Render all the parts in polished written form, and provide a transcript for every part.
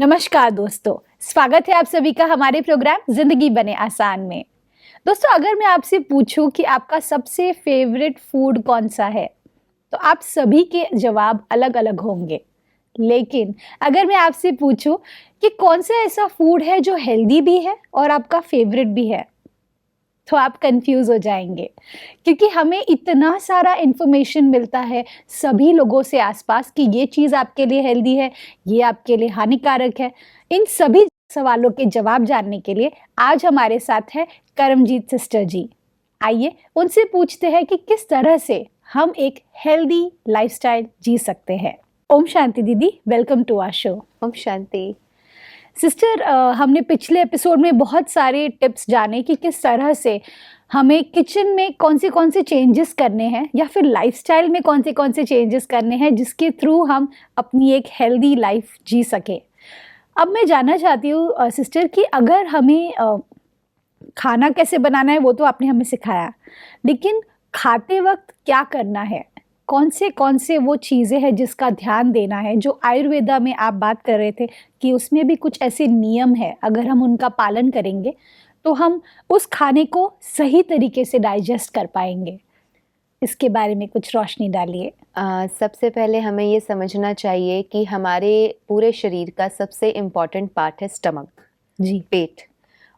नमस्कार दोस्तों, स्वागत है आप सभी का हमारे प्रोग्राम जिंदगी बने आसान में। दोस्तों, अगर मैं आपसे पूछूं कि आपका सबसे फेवरेट फूड कौन सा है, तो आप सभी के जवाब अलग-अलग होंगे। लेकिन अगर मैं आपसे पूछूं कि कौन सा ऐसा फूड है जो हेल्दी भी है और आपका फेवरेट भी है, तो आप कंफ्यूज हो जाएंगे क्योंकि हमें इतना सारा इंफॉर्मेशन मिलता है सभी लोगों से आसपास कि ये चीज़ आपके लिए हेल्दी है, ये आपके लिए हानिकारक है। इन सभी सवालों के जवाब जानने के लिए आज हमारे साथ है करमजीत सिस्टर जी। आइए उनसे पूछते हैं कि किस तरह से हम एक हेल्दी लाइफस्टाइल जी सकते हैं। ओम शांति दीदी, वेलकम टू आवर शो। ओम शांति। सिस्टर, हमने पिछले एपिसोड में बहुत सारे टिप्स जाने कि किस तरह से हमें किचन में कौन से चेंजेस करने हैं या फिर लाइफस्टाइल में कौन से चेंजेस करने हैं जिसके थ्रू हम अपनी एक हेल्दी लाइफ जी सके। अब मैं जानना चाहती हूँ सिस्टर कि अगर हमें खाना कैसे बनाना है वो तो आपने हमें सिखाया, लेकिन खाते वक्त क्या करना है? कौन से वो चीज़ें हैं जिसका ध्यान देना है, जो आयुर्वेदा में आप बात कर रहे थे कि उसमें भी कुछ ऐसे नियम है, अगर हम उनका पालन करेंगे, तो हम उस खाने को सही तरीके से डाइजेस्ट कर पाएँगे। इसके बारे में कुछ रोशनी डालिए। सबसे पहले हमें ये समझना चाहिए कि हमारे पूरे शरीर का सबसे इम्पॉर्टेंट पार्ट है स्टमक, जी। पेट।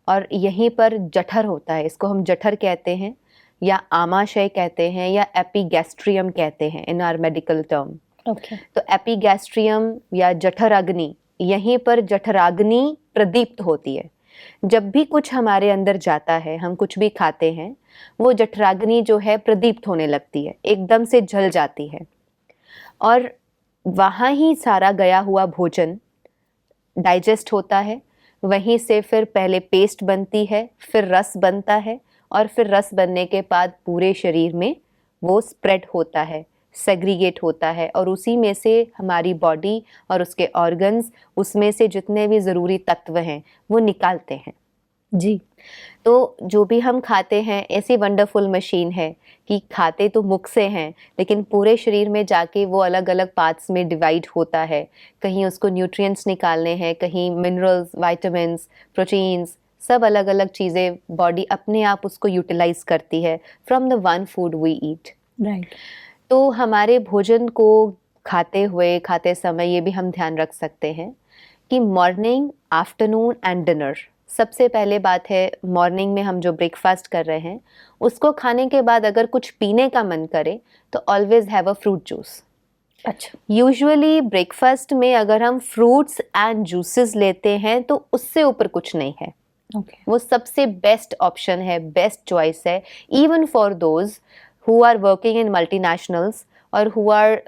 और यहीं पर जठर होता है, इसको हम जठर कहते हैं या आमाशय कहते हैं या एपिगैस्ट्रियम कहते हैं इन आर मेडिकल टर्म। ओके। तो एपिगैस्ट्रियम या जठराग्नि, यहीं पर जठराग्नि प्रदीप्त होती है। जब भी कुछ हमारे अंदर जाता है, हम कुछ भी खाते हैं, वो जठराग्नि जो है प्रदीप्त होने लगती है, एकदम से जल जाती है और वहाँ ही सारा गया हुआ भोजन डाइजेस्ट होता है। वहीं से फिर पहले पेस्ट बनती है, फिर रस बनता है और फिर रस बनने के बाद पूरे शरीर में वो स्प्रेड होता है, सेग्रीगेट होता है और उसी में से हमारी बॉडी और उसके ऑर्गन्स, उसमें से जितने भी ज़रूरी तत्व हैं वो निकालते हैं। जी। तो जो भी हम खाते हैं ऐसी वंडरफुल मशीन है कि खाते तो मुख से हैं, लेकिन पूरे शरीर में जाके वो अलग अलग पार्ट्स में डिवाइड होता है। कहीं उसको न्यूट्रिएंट्स निकालने हैं, कहीं मिनरल्स, विटामिन्स, प्रोटीन्स, सब अलग अलग चीज़ें बॉडी अपने आप उसको यूटिलाइज करती है from the one food we eat. Right. तो हमारे भोजन को खाते समय ये भी हम ध्यान रख सकते हैं कि मॉर्निंग, आफ्टरनून एंड डिनर, सबसे पहले बात है मॉर्निंग में हम जो ब्रेकफास्ट कर रहे हैं उसको खाने के बाद अगर कुछ पीने का मन करे तो always have a fruit juice. अच्छा। यूजुअली ब्रेकफास्ट में अगर हम फ्रूट्स एंड जूसेस लेते हैं तो उससे ऊपर कुछ नहीं है। ओके। वो सबसे बेस्ट ऑप्शन है, बेस्ट चॉइस है, even for those who are working in multinationals और हु आर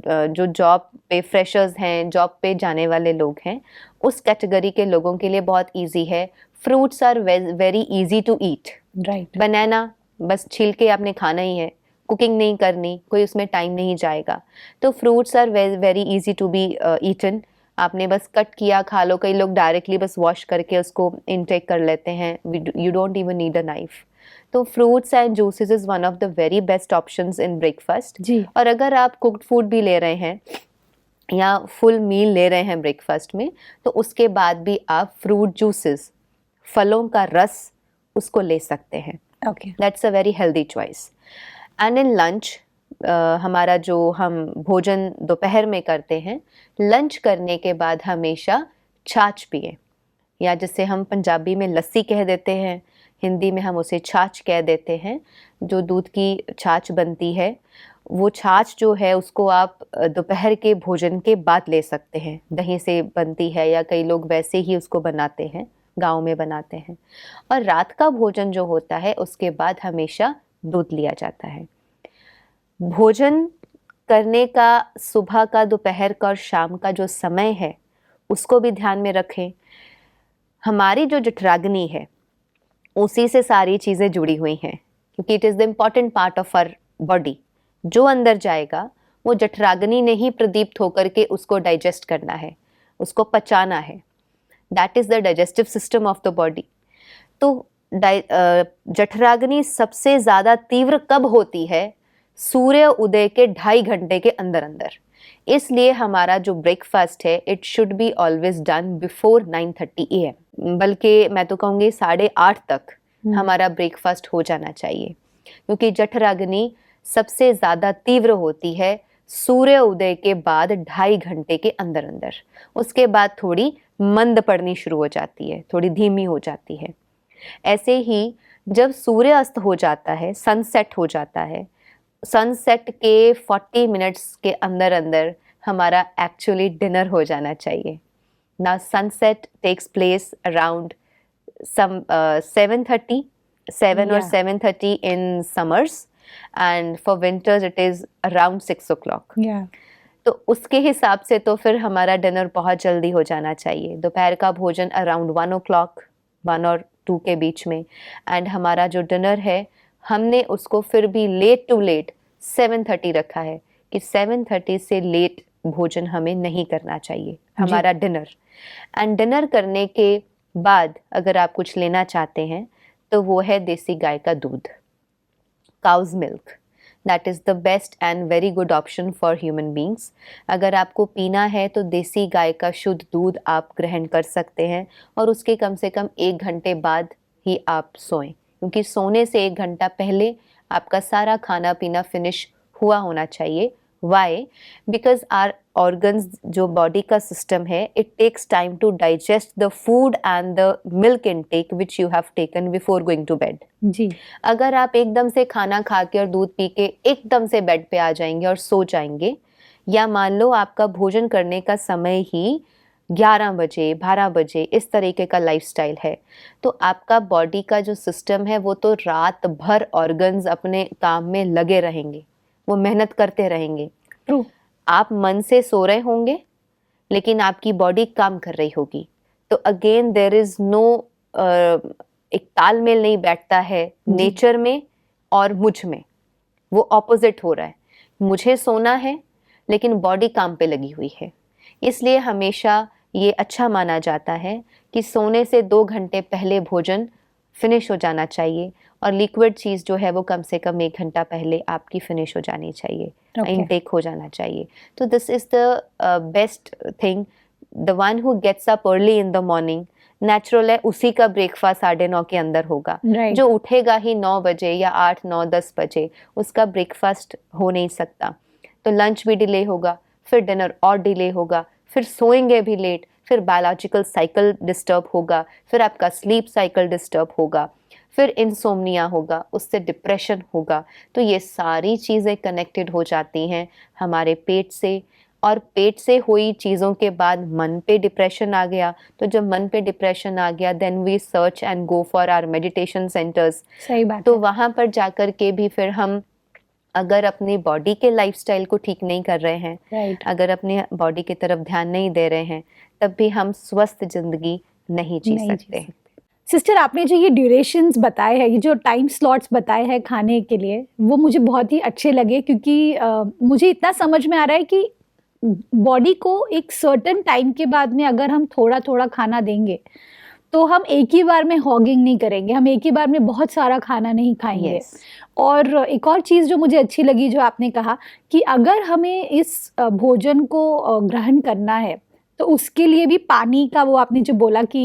जो जॉब पे फ्रेशर्स हैं, जॉब पे जाने वाले लोग हैं, उस कैटेगरी के लोगों के लिए बहुत इजी है। Fruits are very easy to eat. Right. Banana बस छील के आपने खाना ही है, कुकिंग नहीं करनी, कोई उसमें टाइम नहीं जाएगा। तो fruits are very easy to be eaten. आपने बस कट किया, खा लो। कई लोग डायरेक्टली बस वॉश करके उसको इनटेक कर लेते हैं, you don't even need a knife. तो fruits and juices is one of the very best options in breakfast. जी। और अगर आप कुक्ड फूड भी ले रहे हैं या फुल मील ले रहे हैं ब्रेकफास्ट में, तो उसके बाद भी आप फ्रूट जूसेस, फलों का रस, उसको ले सकते हैं। Okay. That's a very healthy choice. And in lunch, हमारा जो हम भोजन दोपहर में करते हैं, लंच करने के बाद हमेशा छाछ पिए, या जिसे हम पंजाबी में लस्सी कह देते हैं, हिंदी में हम उसे छाछ कह देते हैं। जो दूध की छाछ बनती है, वो छाछ जो है उसको आप दोपहर के भोजन के बाद ले सकते हैं। दही से बनती है या कई लोग वैसे ही उसको बनाते हैं, गाँव में बनाते हैं। और रात का भोजन जो होता है उसके बाद हमेशा दूध लिया जाता है। भोजन करने का सुबह का, दोपहर का और शाम का जो समय है उसको भी ध्यान में रखें। हमारी जो जठराग्नि है उसी से सारी चीज़ें जुड़ी हुई हैं, क्योंकि it is the important part of our body. जो अंदर जाएगा वो जठराग्नि ने ही प्रदीप्त होकर के उसको डाइजेस्ट करना है, उसको पचाना है। That is the digestive system of the body. तो जठराग्नि सबसे ज़्यादा तीव्र कब होती है? सूर्य उदय के 2.5 घंटे के अंदर अंदर। इसलिए हमारा जो ब्रेकफास्ट है it should be always done before 9:30 AM, बल्कि मैं तो कहूँगी 8:30 तक हमारा ब्रेकफास्ट हो जाना चाहिए, क्योंकि जठराग्नि सबसे ज़्यादा तीव्र होती है सूर्य उदय के बाद 2.5 घंटे के अंदर अंदर। उसके बाद थोड़ी मंद पड़नी शुरू हो जाती है, थोड़ी धीमी हो जाती है। ऐसे ही जब सूर्य अस्त हो जाता है, सनसेट हो जाता है, सनसेट के 40 मिनट्स के अंदर अंदर हमारा एक्चुअली डिनर हो जाना चाहिए। ना sunset takes place around 7:30, 7 or Yeah. 7:30 in summers, and for winters it is around 6 o'clock. Yeah. तो उसके हिसाब से तो फिर हमारा डिनर बहुत जल्दी हो जाना चाहिए। दोपहर का भोजन अराउंड 1 o'clock, 1 और 2 के बीच में, एंड हमारा जो डिनर है हमने उसको फिर भी लेट टू लेट 7:30 रखा है कि 7:30 से लेट भोजन हमें नहीं करना चाहिए हमारा डिनर। एंड डिनर करने के बाद अगर आप कुछ लेना चाहते हैं तो वो है देसी गाय का दूध, cow's milk. That is the best and very good option for human beings. अगर आपको पीना है तो देसी गाय का शुद्ध दूध आप ग्रहण कर सकते हैं, और उसके कम से कम 1 घंटे बाद ही आप सोएं, क्योंकि सोने से 1 घंटा पहले आपका सारा खाना पीना फिनिश हुआ होना चाहिए। वाई? बिकॉज आर ऑर्गन्स, जो बॉडी का सिस्टम है, it takes time to digest the food and the milk intake which you have taken before going to bed. जी। अगर आप एकदम से खाना खा के और दूध पी के एकदम से बेड पे आ जाएंगे और सो जाएंगे, या मान लो आपका भोजन करने का समय ही 11 बजे 12 बजे इस तरीके का लाइफस्टाइल है, तो आपका बॉडी का जो सिस्टम है वो तो रात भर ऑर्गन्स अपने काम में लगे रहेंगे, वो मेहनत करते रहेंगे। ट्रू। आप मन से सो रहे होंगे लेकिन आपकी बॉडी काम कर रही होगी, तो अगेन देयर इज नो, एक तालमेल नहीं बैठता है नेचर में और मुझ में, वो ऑपोजिट हो रहा है। मुझे सोना है लेकिन बॉडी काम पे लगी हुई है। इसलिए हमेशा ये अच्छा माना जाता है कि सोने से 2 घंटे पहले भोजन फिनिश हो जाना चाहिए, और लिक्विड चीज़ जो है वो कम से कम 1 घंटा पहले आपकी फिनिश हो जानी चाहिए, इनटेक हो जाना चाहिए। तो this is the best thing. The one who gets up early in the morning, natural है उसी का ब्रेकफास्ट 9:30 के अंदर होगा। Right. जो उठेगा ही 9 बजे या 8, 9, 10 बजे, उसका ब्रेकफास्ट हो नहीं सकता। तो लंच भी डिले होगा, फिर डिनर और डिले होगा, फिर सोएंगे भी लेट, फिर बायोलॉजिकल साइकिल डिस्टर्ब होगा, फिर आपका स्लीप साइकिल डिस्टर्ब होगा, फिर इंसोम्निया होगा, उससे डिप्रेशन होगा। तो ये सारी चीज़ें कनेक्टेड हो जाती हैं हमारे पेट से, और पेट से हुई चीज़ों के बाद मन पे डिप्रेशन आ गया। तो जब मन पे डिप्रेशन आ गया, then we search and go for our meditation centres. सही बात तो है। वहाँ पर जाकर के भी फिर हम अगर अपनी बॉडी के लाइफस्टाइल को ठीक नहीं कर रहे हैं, राइट। अगर अपने बॉडी की तरफ ध्यान नहीं दे रहे हैं, तब भी हम स्वस्थ जिंदगी नहीं जी सकते। सिस्टर, आपने जो ये ड्यूरेशंस बताए हैं, ये जो टाइम स्लॉट्स बताए हैं खाने के लिए, वो मुझे बहुत ही अच्छे लगे, क्योंकि मुझे इतना समझ में आ रहा है कि बॉडी को एक सर्टेन टाइम के बाद में अगर हम थोड़ा थोड़ा खाना देंगे तो हम एक ही बार में हॉगिंग नहीं करेंगे, हम एक ही बार में बहुत सारा खाना नहीं खाएंगे। Yes. और एक और चीज़ जो मुझे अच्छी लगी, जो आपने कहा कि अगर हमें इस भोजन को ग्रहण करना है तो उसके लिए भी पानी का, वो आपने जो बोला कि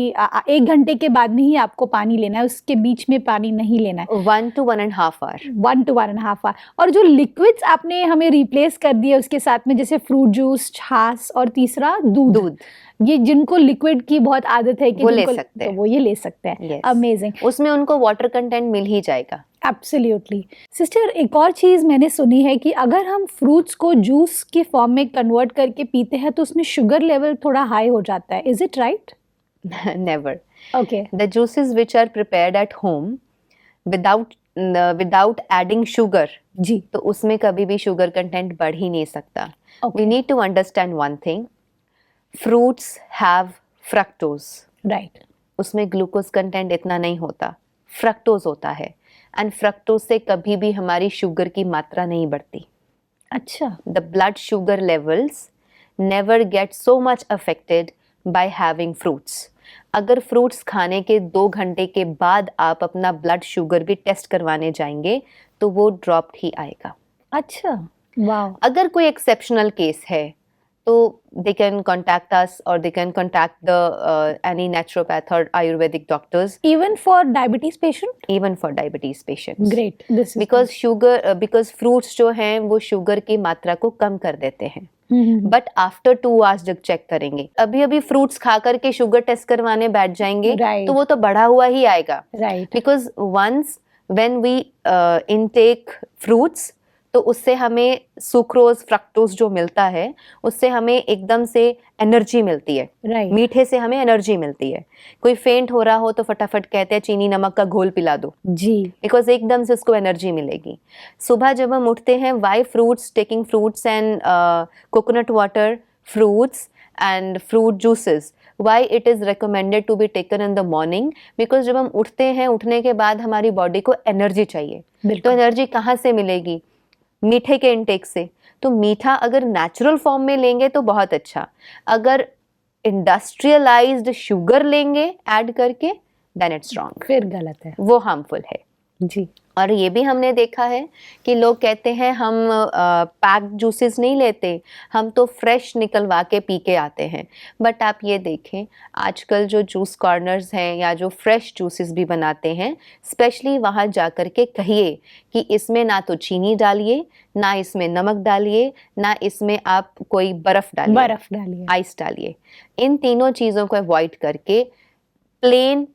1 घंटे के बाद में ही आपको पानी लेना है, उसके बीच में पानी नहीं लेना है। 1 to 1.5 hour। 1 to 1.5 hour। और जो लिक्विड्स आपने हमें रिप्लेस कर दिए उसके साथ में, जैसे फ्रूट जूस, छाछ, और तीसरा दूध, ये जिनको लिक्विड की बहुत आदत है कि वो ले सकते हैं, तो वो ये ले सकते हैं। Yes. अमेजिंग। उसमें उनको वाटर कंटेंट मिल ही जाएगा। एब्सोल्युटली। सिस्टर, एक और चीज़ मैंने सुनी है कि अगर हम फ्रूट्स को जूस के फॉर्म में कन्वर्ट करके पीते हैं तो उसमें शुगर लेवल थोड़ा हाई हो जाता है। Is it right? Never। Okay. The juices which are prepared at home without adding sugar, जी। तो उसमें कभी भी शुगर कंटेंट बढ़ ही नहीं सकता। Okay. We need to understand one thing, fruits have fructose। Right. उसमें ग्लूकोज कंटेंट इतना नहीं होता, फ्रक्टोज होता है, एंड फ्रक्टोज से कभी भी हमारी शुगर की मात्रा नहीं बढ़ती। अच्छा। The blood sugar levels never get so much affected by having fruits. अगर फ्रूट्स खाने के 2 घंटे के बाद आप अपना ब्लड शुगर भी टेस्ट करवाने जाएंगे तो वो ड्रॉप ही आएगा। अच्छा, वाह। अगर कोई एक्सेप्शनल केस है तो they can contact us or they can contact the any naturopath or ayurvedic doctors Even for diabetes patient? even for diabetes patients Great, this is because sugar because fruits जो हैं वो sugar की मात्रा को कम कर देते हैं बट आफ्टर 2 आवर्स जब चेक करेंगे अभी अभी फ्रूट्स खा करके शुगर टेस्ट करवाने बैठ जाएंगे Right. तो वो तो बढ़ा हुआ ही आएगा right. Because once when we intake fruits तो उससे हमें सुक्रोज फ्रक्टोज जो मिलता है उससे हमें एकदम से एनर्जी मिलती है राइट। मीठे से हमें एनर्जी मिलती है कोई फेंट हो रहा हो तो फटाफट कहते हैं चीनी नमक का घोल पिला दो जी। बिकॉज एकदम से उसको एनर्जी मिलेगी सुबह जब हम उठते हैं why fruits taking fruits and coconut water fruits and fruit juices why it is recommended to be taken in the morning because जब हम उठते हैं उठने के बाद हमारी बॉडी को एनर्जी चाहिए तो बिल्कुल। एनर्जी कहाँ से मिलेगी मीठे के इनटेक से तो मीठा अगर नेचुरल फॉर्म में लेंगे तो बहुत अच्छा अगर इंडस्ट्रियलाइज्ड शुगर लेंगे ऐड करके देन इट्स रॉन्ग फिर गलत है। वो हार्मफुल है जी। और ये भी हमने देखा है कि लोग कहते हैं हम पैक्ड जूसेस नहीं लेते हम तो फ्रेश निकलवा के पी के आते हैं बट आप ये देखें आजकल जो जूस कॉर्नर्स हैं या जो फ्रेश जूसेस भी बनाते हैं स्पेशली वहाँ जाकर के कहिए कि इसमें ना तो चीनी डालिए ना इसमें नमक डालिए ना इसमें आप कोई बर्फ़ डालिए आइस डालिए इन तीनों चीज़ों को अवॉइड करके प्लेन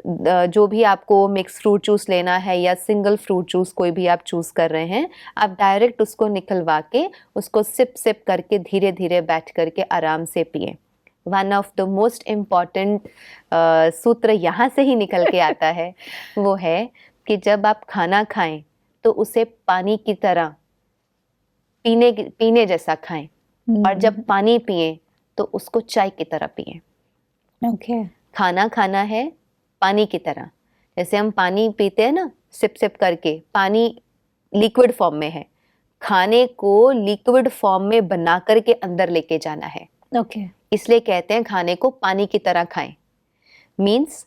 जो भी आपको मिक्स फ्रूट जूस लेना है या सिंगल फ्रूट जूस कोई भी आप चूज़ कर रहे हैं आप डायरेक्ट उसको निकलवा के उसको सिप सिप करके धीरे धीरे बैठ करके आराम से पिए one of the most important सूत्र यहाँ से ही निकल के आता है वो है कि जब आप खाना खाएं तो उसे पानी की तरह पीने जैसा खाएं और जब पानी पिए तो उसको चाय की तरह पिए ओके। खाना खाना है पानी की तरह जैसे हम पानी पीते हैं ना सिप सिप करके पानी लिक्विड फॉर्म में है खाने को लिक्विड फॉर्म में बना करके अंदर लेके जाना है ओके। इसलिए कहते हैं खाने को पानी की तरह खाएं मीन्स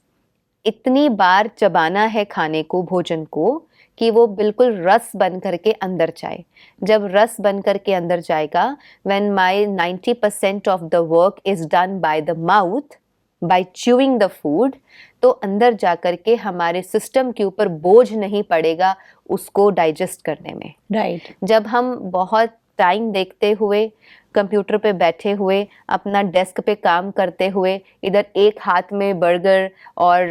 इतनी बार चबाना है खाने को भोजन को कि वो बिल्कुल रस बन करके अंदर जाए जब रस बन करके अंदर जाएगा when my 90% of the work is done by the mouth by chewing the food तो अंदर जा कर के हमारे सिस्टम के ऊपर बोझ नहीं पड़ेगा उसको डाइजेस्ट करने में राइट। जब हम बहुत टाइम देखते हुए कंप्यूटर पे बैठे हुए अपना डेस्क पे काम करते हुए इधर एक हाथ में बर्गर और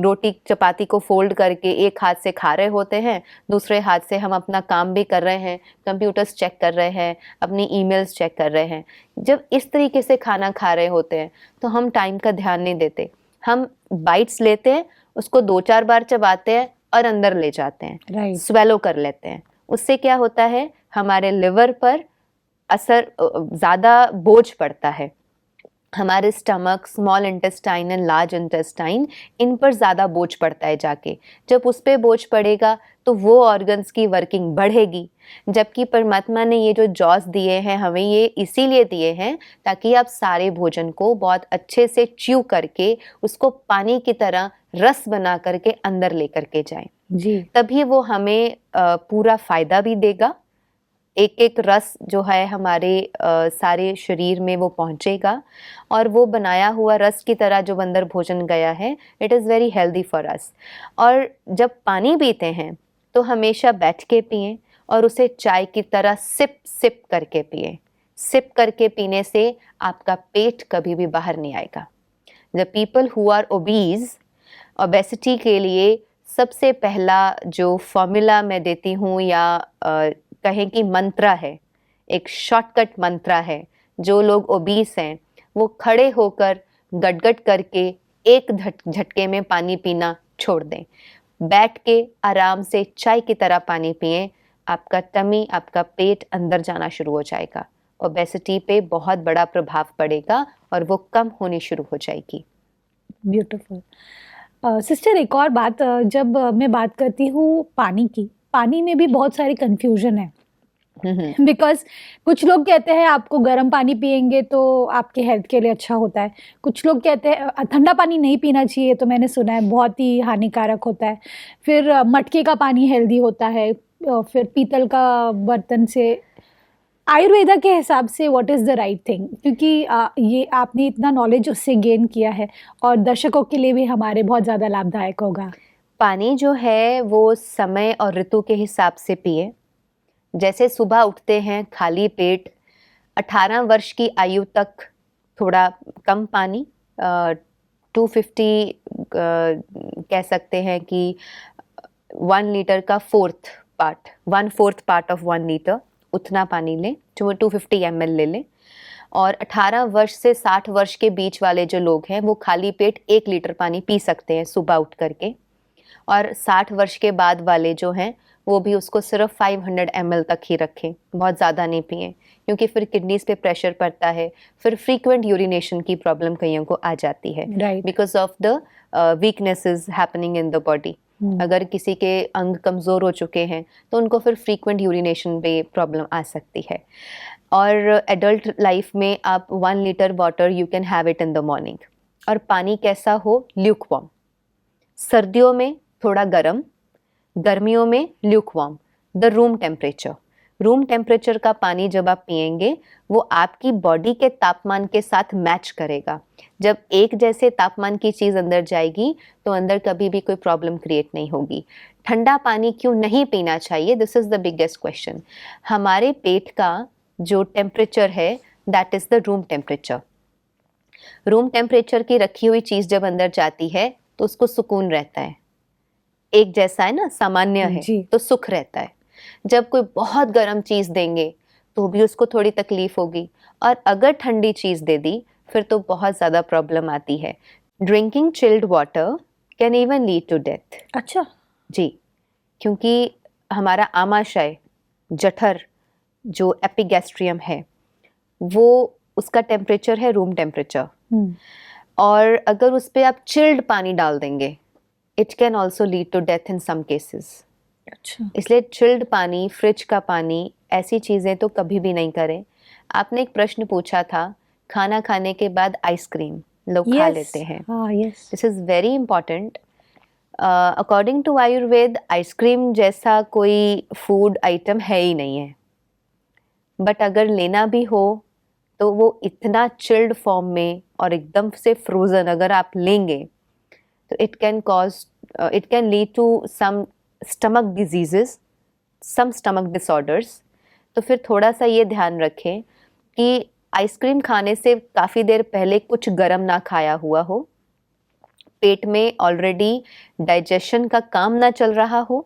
रोटी चपाती को फोल्ड करके एक हाथ से खा रहे होते हैं दूसरे हाथ से हम अपना काम भी कर रहे हैं कंप्यूटर्स चेक कर रहे हैं अपनी ईमेल्स चेक कर रहे हैं जब इस तरीके से खाना खा रहे होते हैं तो हम टाइम का ध्यान नहीं देते हम बाइट्स लेते हैं उसको 2-4 बार चबाते हैं और अंदर ले जाते हैं राइट। स्वेलो कर लेते हैं उससे क्या होता है हमारे लिवर पर असर ज़्यादा बोझ पड़ता है हमारे stomach small intestine and large intestine इन पर ज़्यादा बोझ पड़ता है जाके जब उस पर बोझ पड़ेगा तो वो ऑर्गन्स की वर्किंग बढ़ेगी जबकि परमात्मा ने ये जो जॉस दिए हैं हमें ये इसीलिए दिए हैं ताकि आप सारे भोजन को बहुत अच्छे से च्यू करके उसको पानी की तरह रस बना करके अंदर लेकर के जाएं जी। तभी वो हमें पूरा फ़ायदा भी देगा एक एक रस जो है हमारे सारे शरीर में वो पहुंचेगा और वो बनाया हुआ रस की तरह जो अंदर भोजन गया है it is very healthy for us और जब पानी पीते हैं तो हमेशा बैठ के पिएं और उसे चाय की तरह सिप सिप करके पिएं सिप करके पीने से आपका पेट कभी भी बाहर नहीं आएगा the people who are obese obesity के लिए सबसे पहला जो फॉर्मूला मैं देती हूँ या कहें कि मंत्रा है एक शॉर्टकट मंत्रा है जो लोग ओबीस हैं वो खड़े होकर गटगट करके एक झटके में पानी पीना छोड़ दें बैठ के आराम से चाय की तरह पानी पिएं आपका टमी आपका पेट अंदर जाना शुरू हो जाएगा ओबेसिटी पे बहुत बड़ा प्रभाव पड़ेगा और वो कम होनी शुरू हो जाएगी ब्यूटीफुल। सिस्टर एक और बात जब मैं बात करती हूँ पानी की पानी में भी बहुत सारी कंफ्यूजन है बिकॉज कुछ लोग कहते हैं आपको गर्म पानी पिएंगे तो आपके हेल्थ के लिए अच्छा होता है कुछ लोग कहते हैं ठंडा पानी नहीं पीना चाहिए तो मैंने सुना है बहुत ही हानिकारक होता है फिर मटके का पानी हेल्दी होता है फिर पीतल का बर्तन से आयुर्वेदा के हिसाब से what is the right thing? क्योंकि ये आपने इतना नॉलेज उससे गेन किया है और दर्शकों के लिए भी हमारे बहुत ज़्यादा लाभदायक होगा। पानी जो है वो समय और ऋतु के हिसाब से पिए। जैसे सुबह उठते हैं खाली पेट, 18 वर्ष की आयु तक थोड़ा कम पानी, 250 कह सकते हैं कि 1 लीटर का fourth part, 1/4 part of 1 litre उतना पानी लें, जो 250 ml ले लें। और 18 वर्ष से 60 वर्ष के बीच वाले जो लोग हैं वो खाली पेट 1 लीटर पानी पी सकते हैं सुबह उठ करके। और 60 वर्ष के बाद वाले जो हैं वो भी उसको सिर्फ 500 ml तक ही रखें, बहुत ज़्यादा नहीं पिएं, क्योंकि फिर किडनीज पे प्रेशर पड़ता है, फिर फ्रीक्वेंट यूरिनेशन की प्रॉब्लम कईयों को आ जाती है Right. Because of the weaknesses happening in the body. अगर किसी के अंग कमज़ोर हो चुके हैं तो उनको फिर फ्रीक्वेंट यूरिनेशन पे प्रॉब्लम आ सकती है। और एडल्ट लाइफ में आप 1 litre water you can have it in the morning. और पानी कैसा हो? Luke warm. सर्दियों में थोड़ा गर्म, गर्मियों में Luke warm, the room temperature. Room temperature का पानी जब आप पिएंगे वो आपकी बॉडी के तापमान के साथ मैच करेगा। जब एक जैसे तापमान की चीज़ अंदर जाएगी तो अंदर कभी भी कोई प्रॉब्लम क्रिएट नहीं होगी। ठंडा पानी क्यों नहीं पीना चाहिए? This is the biggest question. हमारे पेट का जो टेम्परेचर है that is the room temperature. Room temperature की रखी हुई चीज़ जब अंदर जाती है तो उसको सुकून रहता है, एक जैसा है ना, सामान्य है जी। तो सुख रहता है। जब कोई बहुत गर्म चीज़ देंगे तो भी उसको थोड़ी तकलीफ होगी, और अगर ठंडी चीज़ दे दी फिर तो बहुत ज़्यादा प्रॉब्लम आती है। Drinking chilled water can even lead to death. अच्छा। जी, क्योंकि हमारा आमाशय, जठर, जो एपिगैस्ट्रियम है, वो उसका टेम्परेचर है रूम टेम्परेचर, और अगर उस पर आप चिल्ड पानी डाल देंगे it can also lead to death in some cases. अच्छा। इसलिए चिल्ड पानी, फ्रिज का पानी, ऐसी चीज़ें तो कभी भी नहीं करें। आपने एक प्रश्न पूछा था, खाना खाने के बाद आइसक्रीम लोग खा Yes. लेते हैं। हाँ, yes. This is very important. According to Ayurveda ice cream जैसा कोई फूड आइटम है ही नहीं है, बट अगर लेना भी हो तो वो इतना चिल्ड फॉर्म में और एकदम से फ्रोज़न अगर आप लेंगे तो it can lead to some stomach diseases, some stomach disorders. तो फिर थोड़ा सा ये ध्यान रखें कि आइसक्रीम खाने से काफ़ी देर पहले कुछ गर्म ना खाया हुआ हो, पेट में ऑलरेडी डाइजेशन का काम ना चल रहा हो,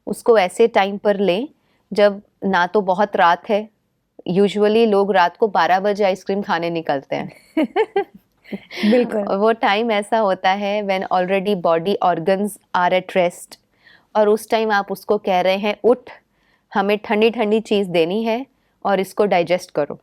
उसको ऐसे टाइम पर लें जब ना तो बहुत रात है। यूजुअली लोग रात को 12 बजे आइसक्रीम खाने निकलते हैं बिल्कुल। और वो टाइम ऐसा होता है when already body organs are at rest, और उस टाइम आप उसको कह रहे हैं उठ, हमें ठंडी ठंडी चीज़ देनी है और इसको डाइजेस्ट करो।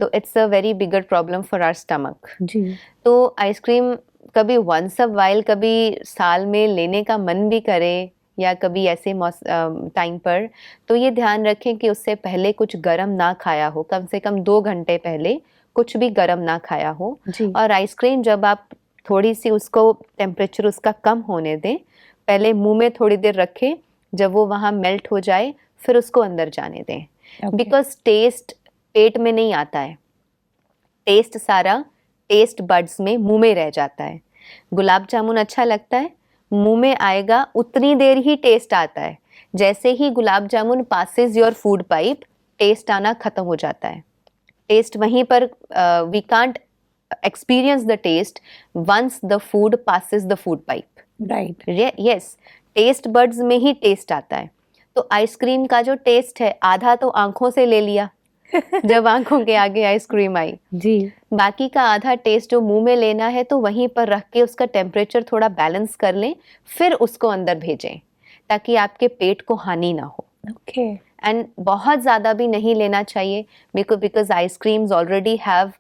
तो it's a very bigger problem for our stomach. जी। तो आइसक्रीम कभी वंस अ वाइल, कभी साल में लेने का मन भी करे या कभी ऐसे टाइम पर, तो ये ध्यान रखें कि उससे पहले कुछ गरम ना खाया हो, कम से कम 2 घंटे पहले कुछ भी गरम ना खाया हो। जी। और आइसक्रीम जब आप थोड़ी सी उसको टेम्परेचर उसका कम होने दें, पहले मुंह में थोड़ी देर रखें, जब वो वहाँ मेल्ट हो जाए फिर उसको अंदर जाने दें। Okay. बिकॉज टेस्ट पेट में नहीं आता है, टेस्ट सारा टेस्ट बड्स में, मुंह में रह जाता है। गुलाब जामुन अच्छा लगता है, मुंह में आएगा उतनी देर ही टेस्ट आता है। जैसे ही gulab jamun passes your food pipe, taste आना खत्म हो जाता है। टेस्ट वहीं पर, we can't experience the taste once the food passes the food pipe. Right. Yes, taste buds में ही टेस्ट आता है। तो आइसक्रीम का जो टेस्ट है आधा तो आंखों से ले लिया जब आंखों के आगे आइसक्रीम आई, जी। बाकी का आधा टेस्ट जो मुंह में लेना है तो वहीं पर रख के उसका टेम्परेचर थोड़ा बैलेंस कर लें, फिर उसको अंदर भेजें ताकि आपके पेट को हानि ना हो। ओके। एंड बहुत ज़्यादा भी नहीं लेना चाहिए because ice creams already have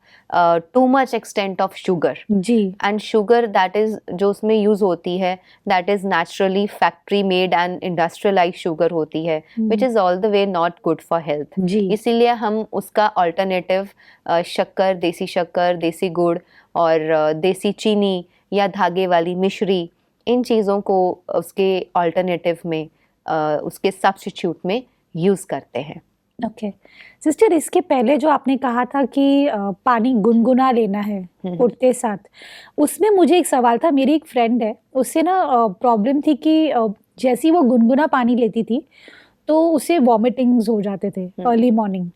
too much extent of sugar. जी। एंड शुगर दैट इज़ जो उसमें यूज़ होती है that is naturally factory made and industrialize sugar होती है, which is all the way not good for health. जी। इसीलिए हम उसका अल्टरनेटिव शक्कर, देसी गुड़ और देसी चीनी या धागे वाली मिश्री, इन चीज़ों को उसके अल्टरनेटिव में उसके सब्स्टिट्यूट में यूज़ करते हैं। ओके सिस्टर, इसके पहले जो आपने कहा था कि पानी गुनगुना लेना है उठते साथ, उसमें मुझे एक सवाल था। मेरी एक फ्रेंड है, उससे ना प्रॉब्लम थी कि जैसे ही वो गुनगुना पानी लेती थी तो उसे वॉमिटिंग्स हो जाते थे अर्ली मॉर्निंग।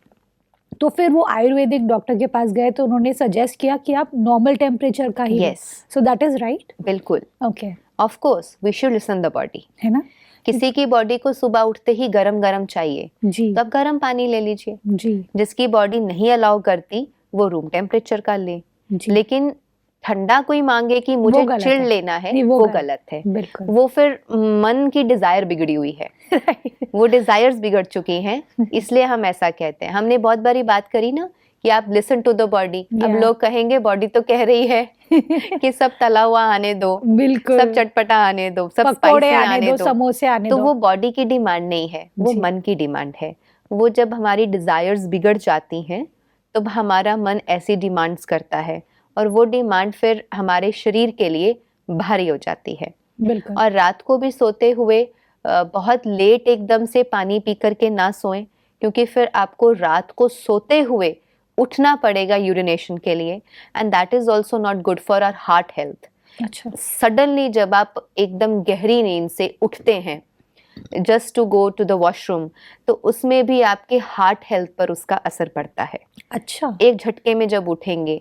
तो फिर वो आयुर्वेदिक डॉक्टर के पास गए तो उन्होंने सजेस्ट किया कि आप नॉर्मल टेम्परेचर का ही Yes. So that is right. बिल्कुल, okay, of course we should listen the body. है ना। किसी की बॉडी को सुबह उठते ही गरम गरम चाहिए, जी तो आप गरम पानी ले लीजिए। जी जिसकी बॉडी नहीं अलाउ करती वो रूम टेम्परेचर का ले। जी, लेकिन ठंडा कोई मांगे कि मुझे गलत चिल है। लेना है, नहीं, वो गलत गलत है। बिल्कुल। वो फिर मन की डिजायर बिगड़ी हुई है, वो डिजायर्स बिगड़ चुकी हैं, इसलिए हम ऐसा कहते हैं। हमने बहुत बारी बात करी ना कि आप लिसन टू द बॉडी। अब Yeah. लोग कहेंगे बॉडी तो कह रही है कि सब तला हुआ आने दो, बिल्कुल, सब चटपटा आने दो, सब पकोड़े स्पाइसी आने दो, समोसे आने तो दो। वो बॉडी की डिमांड नहीं है, वो जी। मन की डिमांड है। वो जब हमारी डिजायर्स बिगड़ जाती हैं तो हमारा मन ऐसी डिमांड्स करता है और वो डिमांड फिर हमारे शरीर के लिए भारी हो जाती है। बिल्कुल, और रात को भी सोते हुए बहुत लेट एकदम से पानी पी करके ना सोएं, क्योंकि फिर आपको रात को सोते हुए उठना पड़ेगा यूरिनेशन के लिए, and that is also not good for our heart health. अच्छा, सडनली जब आप एकदम गहरी नींद से उठते हैं just to go to the washroom, तो उसमें भी आपके हार्ट हेल्थ पर उसका असर पड़ता है। अच्छा, एक झटके में जब उठेंगे,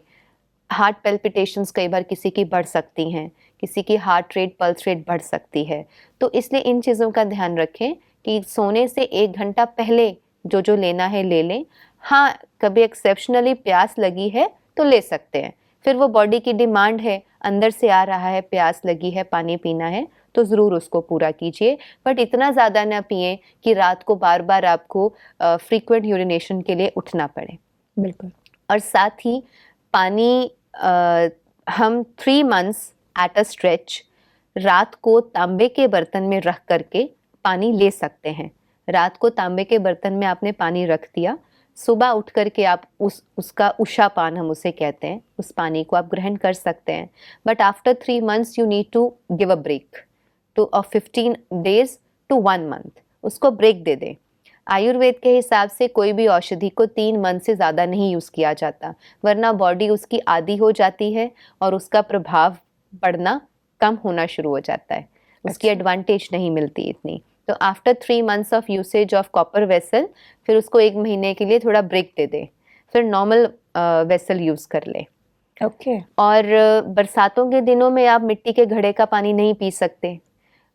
हार्ट पैल्पिटेशंस कई बार किसी की बढ़ सकती हैं, किसी की हार्ट रेट पल्स रेट बढ़ सकती है। तो इसलिए इन चीज़ों का ध्यान रखें कि सोने से 1 घंटा पहले जो जो लेना है ले लें। हाँ, कभी एक्सेप्शनली प्यास लगी है तो ले सकते हैं, फिर वो बॉडी की डिमांड है, अंदर से आ रहा है, प्यास लगी है, पानी पीना है, तो ज़रूर उसको पूरा कीजिए। बट इतना ज़्यादा ना पिएं कि रात को बार बार आपको फ्रीक्वेंट यूरिनेशन के लिए उठना पड़े। बिल्कुल, और साथ ही पानी हम 3 मंथ्स एट अ स्ट्रेच रात को तांबे के बर्तन में रख करके पानी ले सकते हैं। रात को तांबे के बर्तन में आपने पानी रख दिया, सुबह उठ करके आप उसका उषा पान हम उसे कहते हैं, उस पानी को आप ग्रहण कर सकते हैं। But after 3 months you need to give a break to 15 days to 1 month, उसको ब्रेक दे दें। आयुर्वेद के हिसाब से कोई भी औषधि को 3 मंथ से ज़्यादा नहीं यूज़ किया जाता, वरना बॉडी उसकी आदी हो जाती है और उसका प्रभाव बढ़ना कम होना शुरू हो जाता है, उसकी एडवांटेज नहीं मिलती इतनी। तो after 3 months of usage of copper vessel फिर उसको 1 महीने के लिए थोड़ा ब्रेक दे दें, फिर नॉर्मल वेसल यूज़ कर लें। ओके, और बरसातों के दिनों में आप मिट्टी के घड़े का पानी नहीं पी सकते,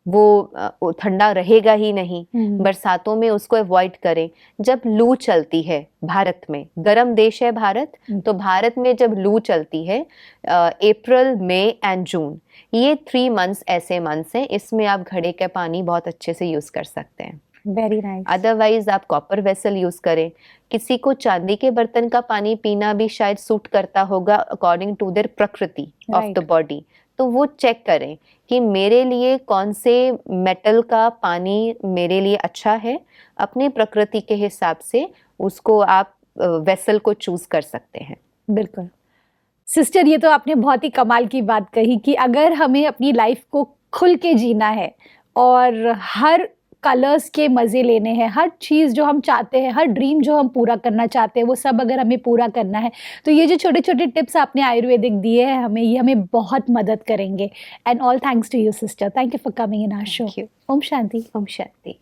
वो ठंडा रहेगा ही नहीं। बरसातों में उसको अवॉइड करें। जब लू चलती है, भारत में गर्म देश है भारत, तो भारत में जब लू चलती है अप्रैल, मई एंड जून, ये 3 months ऐसे मंथ्स हैं, इसमें आप घड़े का पानी बहुत अच्छे से यूज़ कर सकते हैं। Very nice. अदरवाइज आप कॉपर वेसल यूज़ करें। किसी को चांदी के बर्तन का पानी पीना भी शायद सूट करता होगा अकॉर्डिंग टू देयर प्रकृति ऑफ द बॉडी, तो वो चेक करें कि मेरे लिए कौन से मेटल का पानी मेरे लिए अच्छा है। अपनी प्रकृति के हिसाब से उसको आप वेसल को चूज कर सकते हैं। बिल्कुल सिस्टर, ये तो आपने बहुत ही कमाल की बात कही कि अगर हमें अपनी लाइफ को खुल के जीना है और हर कलर्स के मज़े लेने हैं, हर चीज़ जो हम चाहते हैं, हर ड्रीम जो हम पूरा करना चाहते हैं, वो सब अगर हमें पूरा करना है, तो ये जो छोटे छोटे टिप्स आपने आयुर्वेदिक दिए हैं हमें, ये हमें बहुत मदद करेंगे। And all thanks to you sister, thank you for coming in our show. ओम शांति। ओम शांति।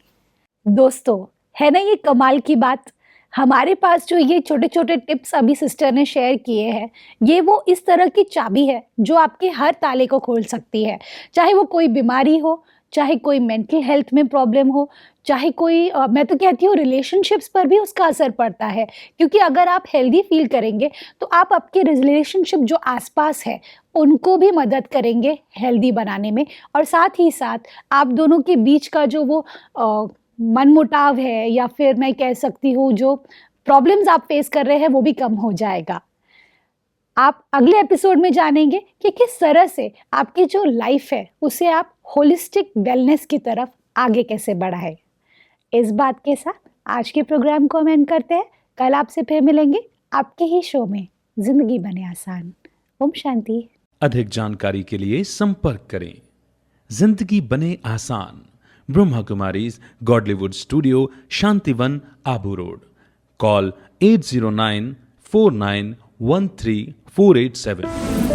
दोस्तों, है ना ये कमाल की बात। हमारे पास जो ये छोटे छोटे टिप्स अभी सिस्टर ने शेयर किए हैं, ये वो इस तरह की चाबी है जो आपके हर ताले को खोल सकती है। चाहे वो कोई बीमारी हो, चाहे कोई मेंटल हेल्थ में प्रॉब्लम हो, चाहे कोई मैं तो कहती हूँ रिलेशनशिप्स पर भी उसका असर पड़ता है, क्योंकि अगर आप हेल्दी फील करेंगे तो आप आपके रिलेशनशिप जो आसपास है उनको भी मदद करेंगे हेल्दी बनाने में, और साथ ही साथ आप दोनों के बीच का जो वो मनमुटाव है, या फिर मैं कह सकती हूँ जो प्रॉब्लम्स आप फेस कर रहे हैं, वो भी कम हो जाएगा। आप अगले एपिसोड में जानेंगे कि किस तरह से आपकी जो लाइफ है उसे आप होलिस्टिक वेलनेस की तरफ आगे कैसे बढ़ाएं। इस बात के साथ आज के प्रोग्राम को हम एंड करते हैं। कल आपसे फिर मिलेंगे आपके ही शो में जिंदगी बने आसान। ओम शांति। अधिक जानकारी के लिए संपर्क करें। जिंदगी बने आसान, Brahma Kumaris, Godlywood Studio, Shantivan, Abu Road. Call 809 4913 487.